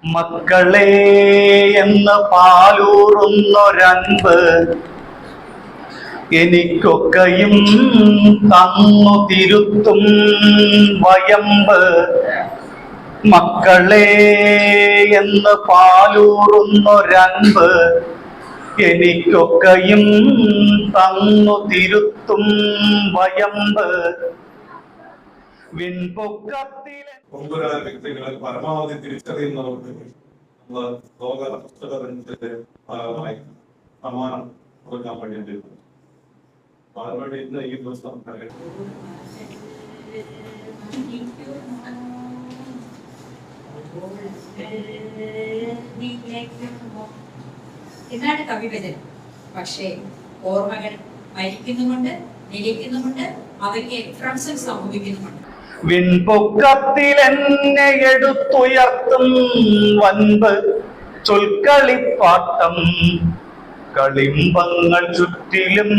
മക്കളെ എന്ന് പാലൂറുന്നൊരൻപ് എനിക്കൊക്കെയും തന്നു തിരുത്തും വയമ്പ്. മക്കളെ എന്ന് പാലൂറുന്നൊരൻപ് എനിക്കൊക്കെയും തന്നു തിരുത്തും വയമ്പ്. വിൺപൊക്കത്തിലെ വ്യക്തികളെ പരമാവധി തിരിച്ചറിയുന്നവർക്ക് ലോക പുസ്തകത്തിന്റെ ഭാഗമായി സമ്മാനം കൊടുക്കാൻ വേണ്ടിയിട്ട് പാർവതി ഇന്ന് ഈ ദിവസം എന്നാണ് കവിവചനം. പക്ഷേ ഓർമ്മകൾ മരിക്കുന്നുമുണ്ട്, നിലയ്ക്കുന്നുമുണ്ട്, അവയ്ക്ക് ഭ്രംശം സംഭവിക്കുന്നുമുണ്ട്. വിൺപൊക്കത്തിലെന്നെ എടുത്തുയർത്തും വൻപ് ചൊൽക്കളിപ്പാട്ടം കളിമ്പങ്ങൾ ചുറ്റിലും.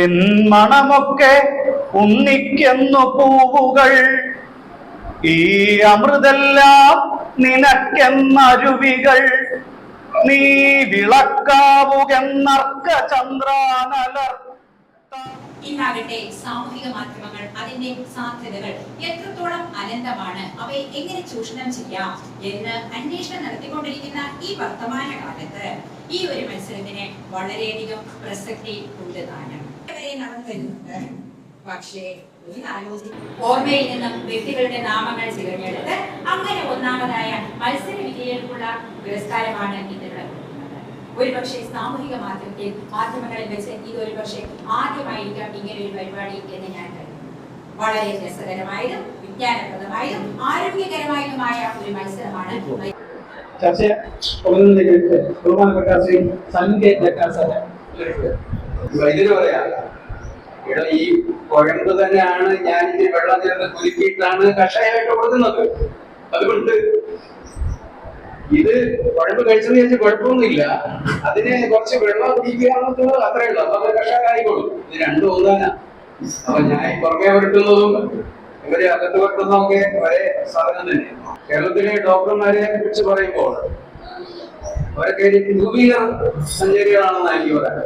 എൻ മണമൊക്കെ ഉണ്ണിക്കെന്നു പൂവുകൾ, ഈ അമൃതെല്ലാം നിനക്കെന്നരുവികൾ. നീ വിളക്കാവുകെന്നർക്ക ചന്ദ്രാനലർ. ഇന്നാകട്ടെ സാമൂഹിക മാധ്യമങ്ങൾ അതിന്റെ സാധ്യതകൾ എത്രത്തോളം അനന്തമാണ്, അവയെ എങ്ങനെ ചൂഷണം ചെയ്യാം എന്ന് അന്വേഷണം നടത്തിക്കൊണ്ടിരിക്കുന്ന ഈ വർത്തമാന കാലത്ത് ഈ ഒരു മത്സരത്തിന് വളരെയധികം പ്രസക്തി ഉണ്ട് താനും നടന്നു വരുന്നുണ്ട്. പക്ഷേ ഓർമ്മയിൽ നിന്നും വ്യക്തികളുടെ നാമങ്ങൾ തിരഞ്ഞെടുത്ത് അങ്ങനെ ഒന്നാമതായ മത്സര വിജയികൾക്കുള്ള പുരസ്കാരമാണ് ഇതിലൂടെ. ഒരുപക്ഷെ സാമൂഹിക മാധ്യമങ്ങളിൽ വെച്ച് ഇതൊരു പക്ഷേ ആദ്യമായിരിക്കാം ഇങ്ങനെ ഒരു പരിപാടി എന്ന് ഞാൻ കരുതുന്നു. വളരെ രസകരമായതും വിജ്ഞാനപ്രദമായതും ആരോഗ്യകരമായതുമായ ഒരു മത്സരമാണ്. ഈ കുഴമ്പ് തന്നെയാണ് ഞാൻ ഇതിൽ വെള്ളം ചേർന്ന് കുലുക്കിയിട്ടാണ് കഷായമായിട്ട് കൊടുക്കുന്നത്. അതുകൊണ്ട് ഇത് കുഴമ്പ് കഴിച്ചെന്ന് വെച്ചാൽ കുഴപ്പമൊന്നുമില്ല. അതിനെ കുറച്ച് വെള്ളം കുടിക്കുക അത്രേ ഉള്ളൂ. അപ്പൊ അത് കഷായമായിക്കോളും. ഇത് രണ്ടും ഒന്നാനാ. അപ്പൊ ഞാൻ പുറമെ പുരട്ടുന്നതും ഇവരെ അകത്ത് പുരട്ടുന്നതും ഒക്കെ ഒരേ സാധനം തന്നെ. കേരളത്തിലെ ഡോക്ടർമാരെ കുറിച്ച് പറയുമ്പോൾ അവരൊക്കെ ധ്രുവീകർ സഞ്ചാരികളാണെന്ന് എനിക്ക് പറയാം.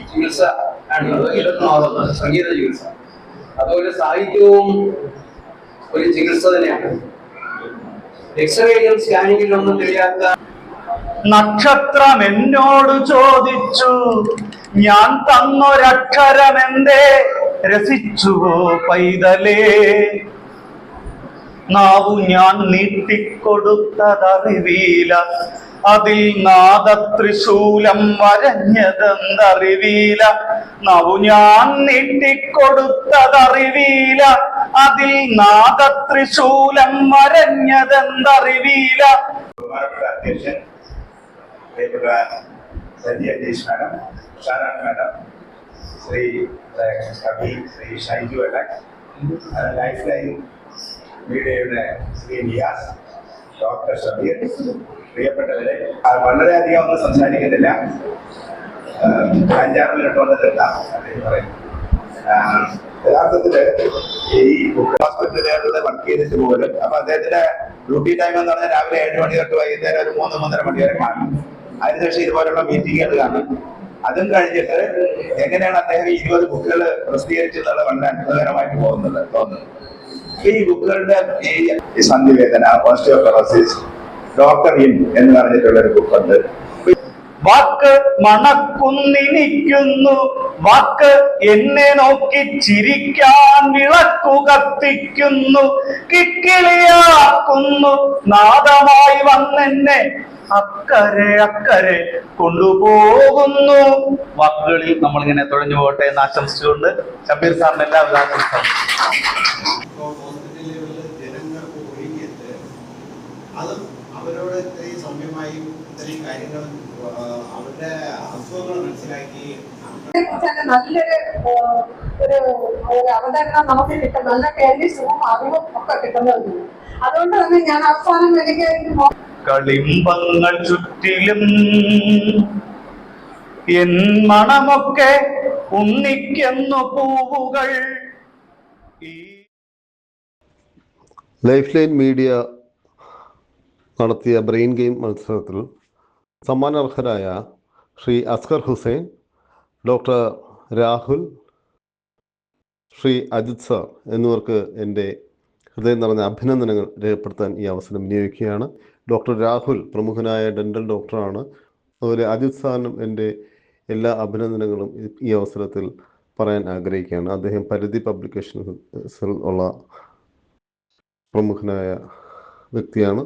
ചികിത്സ ആണ് സംഗീത ചികിത്സ. അതുപോലെ സാഹിത്യവും ഒരു ചികിത്സ തന്നെയാണ്. എക്സ്റേയിലും സ്കാനിങ്ങിലും ഒന്നും తెలిയാത്ത നക്ഷത്രം എന്നോട് ചോദിച്ചു, ഞാൻ തന്നൊരക്ഷരമെന്തേ രസിച്ചുവോ പൈതലേ. നാവു ഞാൻ നീട്ടിക്കൊടുത്തതറിവീല, അതിൽ നാദത്രിശൂലം വരഞ്ഞതെന്തറിവീല. നാവു ഞാൻ നീട്ടിക്കൊടുത്തതറിവീല, അതിൽ നാദത്രിശൂലം വരഞ്ഞതെന്തറിവീല. ശ്രീ കവി ശ്രീ ഷൈജു ലൈഫ് ലൈൻ മീഡിയയുടെ ശ്രീ നിയാസ്, ഡോക്ടർ ഷബീർ, പ്രിയപ്പെട്ടവരെ, വളരെയധികം ഒന്നും സംസാരിക്കുന്നില്ല. 5-6 മിനിറ്റ് കൊണ്ട് തീർക്കാം. യഥാർത്ഥത്തില് ഈ ഹോസ്പിറ്റലുകളിൽ വർക്ക് ചെയ്തിട്ട് പോലും അപ്പൊ അദ്ദേഹത്തിന്റെ ഡ്യൂട്ടി ടൈം എന്ന് പറഞ്ഞാൽ രാവിലെ 7 മണി തൊട്ട് വൈകുന്നേരം ഒരു 3-3:30 മണി വരെ കാണും. അതിനുശേഷം ഇതുപോലുള്ള മീറ്റിങ്ങുകൾ കാണും. അതും കഴിഞ്ഞിട്ട് എങ്ങനെയാണ് അദ്ദേഹം 20 ബുക്കുകൾ പ്രസിദ്ധീകരിച്ചെന്നുള്ള വളരെ അത്ഭുതകരമായിട്ട് തോന്നുന്നത്. ഈ ബുക്കുകളുടെ ഈ സന്ധിവേദന, ഓസ്റ്റിയോപൊറോസിസ്, ഡോക്ടർ ഇൻ എന്ന് പറഞ്ഞിട്ടുള്ള ഒരു ബുക്കുണ്ട്. വാക്ക് മണക്കുന്നിനിക്കുന്നു, വാക്ക് എന്നെ നോക്കി ചിരിക്കാൻ വിളക്കു കത്തിക്കുന്നു, കിക്കിളിയാക്കുന്നു, നാദമായി വന്നെന്നെ അക്കരെ അക്കരെ കൊണ്ടുപോകുന്നു. വാക്കുകളിൽ നമ്മളിങ്ങനെ തുഴഞ്ഞു പോകട്ടെ എന്ന് ആശംസിച്ചുകൊണ്ട് ഷബീർ സാറിന് എല്ലാവിധ ആശംസകളും. അവരോട് ഇത്രയും സൗമ്യമായി ഇത്രയും കാര്യങ്ങൾ അവരുടെ അസുഖങ്ങൾ മനസ്സിലാക്കി നല്ലൊരു ഒരു അവതരണം നമുക്ക് കിട്ടും. നല്ല കേൾവിസുഖം അറിവും ഒക്കെ കിട്ടുന്നതാണ്. അതുകൊണ്ട് തന്നെ ഞാൻ അവസാനം എനിക്ക് കളിമ്പങ്ങൾ ചുറ്റിലും എൻ മണമൊക്കെ ഉണ്ണിക്കെന്നു പൂവുകൾ. ലൈഫ് ലൈൻ മീഡിയ നടത്തിയ ബ്രെയിൻ ഗെയിം മത്സരത്തിൽ സമ്മാനാർഹരായ ശ്രീ അസ്കർ ഹുസൈൻ, ഡോക്ടർ രാഹുൽ, ശ്രീ അജിത് സാർ എന്നിവർക്ക് എൻ്റെ ഹൃദയം നിറഞ്ഞ അഭിനന്ദനങ്ങൾ രേഖപ്പെടുത്താൻ ഈ അവസരം വിനിയോഗിക്കുകയാണ്. ഡോക്ടർ രാഹുൽ പ്രമുഖനായ ഡെൻ്റൽ ഡോക്ടറാണ്. അതുപോലെ അജിത് സാറിനും എൻ്റെ എല്ലാ അഭിനന്ദനങ്ങളും ഈ അവസരത്തിൽ പറയാൻ ആഗ്രഹിക്കുകയാണ്. അദ്ദേഹം പരിധി പബ്ലിക്കേഷൻസിൽ ഉള്ള പ്രമുഖനായ വ്യക്തിയാണ്.